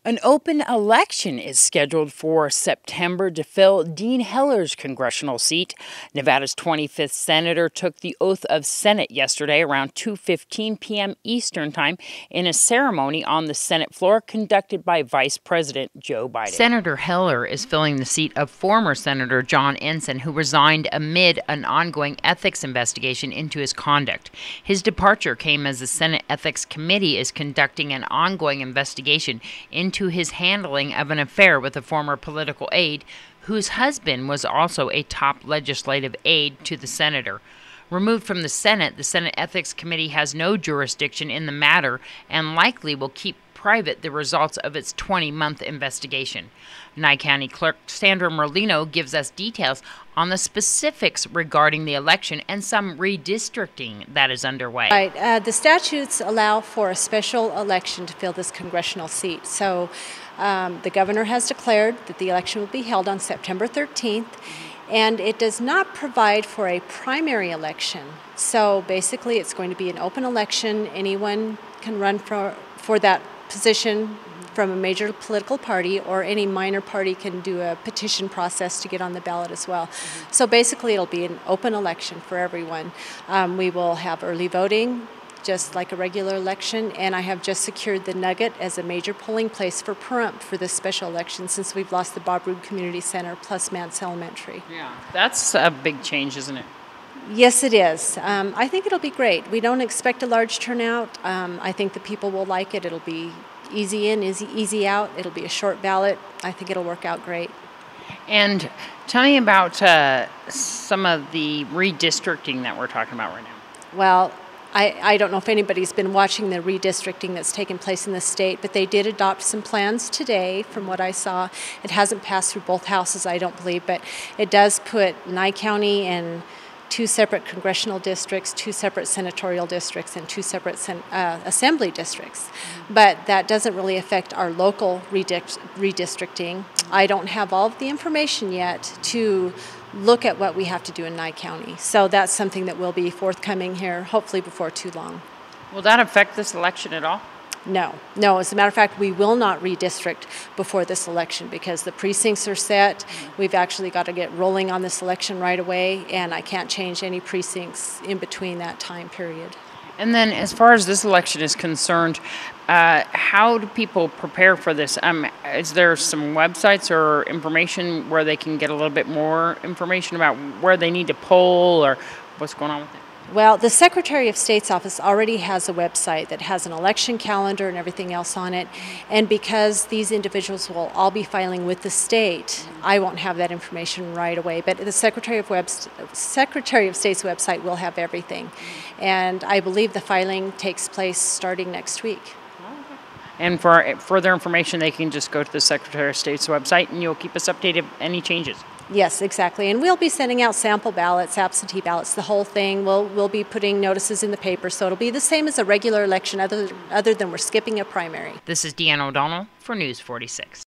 An open election is scheduled for September to fill Dean Heller's congressional seat. Nevada's 25th senator took the oath of Senate yesterday around 2:15 p.m. Eastern Time in a ceremony on the Senate floor conducted by Vice President Joe Biden. Senator Heller is filling the seat of former Senator John Ensign, who resigned amid an ongoing ethics investigation into his conduct. His departure came as the Senate Ethics Committee is conducting an ongoing investigation into his handling of an affair with a former political aide whose husband was also a top legislative aide to the senator. Removed from the Senate Ethics Committee has no jurisdiction in the matter and likely will keep private the results of its 20-month investigation. Nye County Clerk Sandra Merlino gives us details on the specifics regarding the election and some redistricting that is underway. Right. The statutes allow for a special election to fill this congressional seat. So the governor has declared that the election will be held on September 13th, and it does not provide for a primary election. So basically it's going to be an open election. Anyone can run for that position from a major political party, or any minor party can do a petition process to get on the ballot as well. So basically it'll be an open election for everyone. We will have early voting, just like a regular election, and I have just secured the Nugget as a major polling place for Pahrump for this special election since we've lost the Bob Roode Community Center plus Mance Elementary. Yeah, that's a big change, isn't it? Yes, it is. I think it'll be great. We don't expect a large turnout. I think the people will like it. It'll be easy in, easy out. It'll be a short ballot. I think it'll work out great. And tell me about some of the redistricting that we're talking about right now. Well, I don't know if anybody's been watching the redistricting that's taken place in the state, but they did adopt some plans today from what I saw. It hasn't passed through both houses, I don't believe, but it does put Nye County in 2 separate congressional districts, 2 separate senatorial districts, and 2 separate assembly districts. But that doesn't really affect our local redistricting. I don't have all of the information yet to look at what we have to do in Nye County. So that's something that will be forthcoming here, hopefully before too long. Will that affect this election at all? No. As a matter of fact, we will not redistrict before this election because the precincts are set. We've actually got to get rolling on this election right away, and I can't change any precincts in between that time period. And then as far as this election is concerned, how do people prepare for this? Is there some websites or information where they can get a little bit more information about where they need to poll or what's going on with it? Well, the Secretary of State's office already has a website that has an election calendar and everything else on it. And because these individuals will all be filing with the state, I won't have that information right away. But the Secretary of State's website will have everything. And I believe the filing takes place starting next week. And for further information, they can just go to the Secretary of State's website and you'll keep us updated of any changes. Yes, exactly. And we'll be sending out sample ballots, absentee ballots, the whole thing. We'll be putting notices in the paper, so it'll be the same as a regular election other than we're skipping a primary. This is Deanna O'Donnell for News 46.